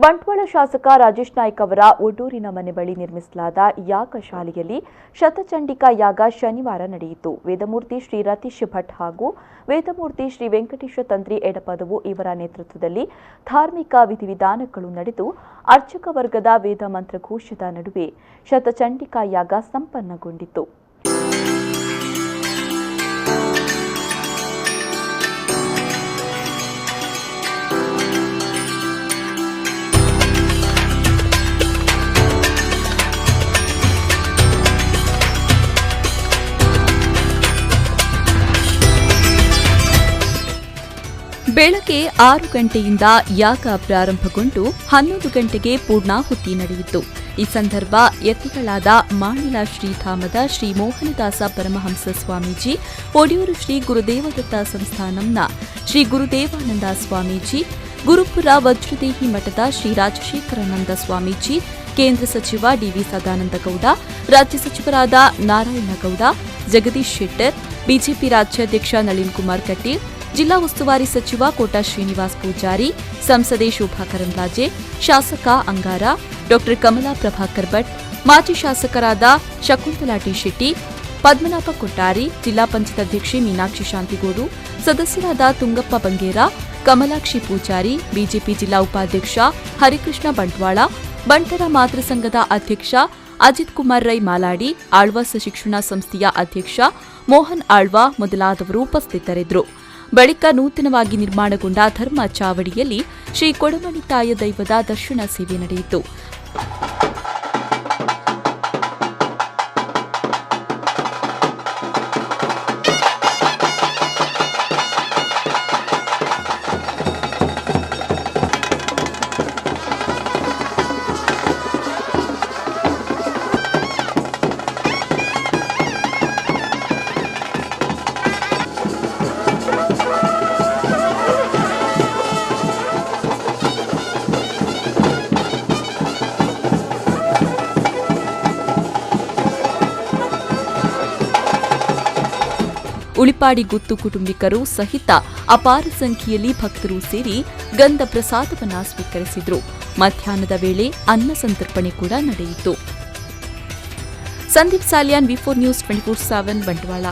ಬಂಟ್ವಾಳ ಶಾಸಕ ರಾಜೇಶ್ ನಾಯ್ಕ್ ಅವರ ಒಡೂರಿನ ಮನೆ ಬಳಿ ನಿರ್ಮಿಸಲಾದ ಯಾಗ ಶಾಲೆಯಲ್ಲಿ ಶತಚಂಡಿಕಾ ಯಾಗ ಶನಿವಾರ ನಡೆಯಿತು. ವೇದಮೂರ್ತಿ ಶ್ರೀ ರತೀಶ್ ಭಟ್ ಹಾಗೂ ವೇದಮೂರ್ತಿ ಶ್ರೀ ವೆಂಕಟೇಶ ತಂತ್ರಿ ಎಡಪದವು ಇವರ ನೇತೃತ್ವದಲ್ಲಿ ಧಾರ್ಮಿಕ ವಿಧಿವಿಧಾನಗಳು ನಡೆದು ಅರ್ಚಕ ವರ್ಗದ ವೇದ ಮಂತ್ರಘೋಷದ ನಡುವೆ ಶತಚಂಡಿಕಾ ಯಾಗ ಸಂಪನ್ನಗೊಂಡಿತು. ಬೆಳಗ್ಗೆ 6 ಗಂಟೆಯಿಂದ ಯಾಗ ಪ್ರಾರಂಭಗೊಂಡು 11 ಗಂಟೆಗೆ ಪೂರ್ಣಾಹುತಿ ನಡೆಯಿತು. ಈ ಸಂದರ್ಭ ಯತಿಗಳಾದ ಮಾಣಿಲ ಶ್ರೀಧಾಮದ ಶ್ರೀ ಮೋಹನದಾಸ ಪರಮಹಂಸ ಸ್ವಾಮೀಜಿ, ಒಡಿಯೂರು ಶ್ರೀ ಗುರುದೇವದತ್ತ ಸಂಸ್ಥಾನಂನ ಶ್ರೀ ಗುರುದೇವಾನಂದ ಸ್ವಾಮೀಜಿ, ಗುರುಪುರ ವಜ್ರದೇಹಿ ಮಠದ ಶ್ರೀ ರಾಜಶೇಖರಾನಂದ ಸ್ವಾಮೀಜಿ, ಕೇಂದ್ರ ಸಚಿವ ಡಿವಿ ಸದಾನಂದಗೌಡ, ರಾಜ್ಯ ಸಚಿವರಾದ ನಾರಾಯಣಗೌಡ, ಜಗದೀಶ್ ಶೆಟ್ಟರ್, ಬಿಜೆಪಿ ರಾಜ್ಯಾಧ್ಯಕ್ಷ ನಳಿನ್ ಕುಮಾರ್ ಕಟೀಲ್, ಜಿಲ್ಲಾ ಉಸ್ತುವಾರಿ ಸಚಿವ ಕೋಟಾ ಶ್ರೀನಿವಾಸ್ ಪೂಜಾರಿ, ಸಂಸದೆ ಶೋಭಾ ಕರಂದ್ಲಾಜೆ, ಶಾಸಕ ಅಂಗಾರ, ಡಾ ಕಮಲಾ ಪ್ರಭಾಕರ್ ಭಟ್, ಮಾಜಿ ಶಾಸಕರಾದ ಶಕುಂತಲಾ ಟಿ ಶೆಟ್ಟಿ, ಪದ್ಮನಾಭ ಕೊಟ್ಟಾರಿ, ಜಿಲ್ಲಾ ಪಂಚಾಯತ್ ಅಧ್ಯಕ್ಷೆ ಮೀನಾಕ್ಷಿ ಶಾಂತಿಗೋಡು, ಸದಸ್ಯರಾದ ತುಂಗಪ್ಪ ಬಂಗೇರ, ಕಮಲಾಕ್ಷಿ ಪೂಜಾರಿ, ಬಿಜೆಪಿ ಜಿಲ್ಲಾ ಉಪಾಧ್ಯಕ್ಷ ಹರಿಕೃಷ್ಣ ಬಂಟ್ವಾಳ, ಬಂಟರ ಮಾತೃ ಸಂಘದ ಅಧ್ಯಕ್ಷ ಅಜಿತ್ ಕುಮಾರ್ ರೈ ಮಾಲಾಡಿ, ಆಳ್ವಾಸ್ ಶಿಕ್ಷಣ ಸಂಸ್ಥೆಯ ಅಧ್ಯಕ್ಷ ಮೋಹನ್ ಆಳ್ವಾ ಮೊದಲಾದವರು ಉಪಸ್ಥಿತರಿದ್ದರು. ಬಳಿಕ ನೂತನವಾಗಿ ನಿರ್ಮಾಣಗೊಂಡ ಧರ್ಮ ಚಾವಡಿಯಲ್ಲಿ ಶ್ರೀ ಕೊಡಮಣಿ ತಾಯ ದೈವದ ದರ್ಶನ ಸೇವೆ ನಡೆಯಿತು. ಉಳಿಪಾಡಿ ಗುತ್ತು ಕುಟುಂಬಿಕರು ಸಹಿತ ಅಪಾರ ಸಂಖ್ಯೆಯಲ್ಲಿ ಭಕ್ತರು ಸೇರಿ ಗಂಧ ಪ್ರಸಾದವನ್ನು ಸ್ವೀಕರಿಸಿದರು. ಮಧ್ಯಾಹ್ನದ ವೇಳೆ ಅನ್ನ ಸಂತರ್ಪಣೆ ಕೂಡ ನಡೆಯಿತು. ಸಂದೀಪ್ ಸಾಲಿಯಾನ್, ವಿ4 ನ್ಯೂಸ್ 24/7 ಬಂಟ್ವಾಳ.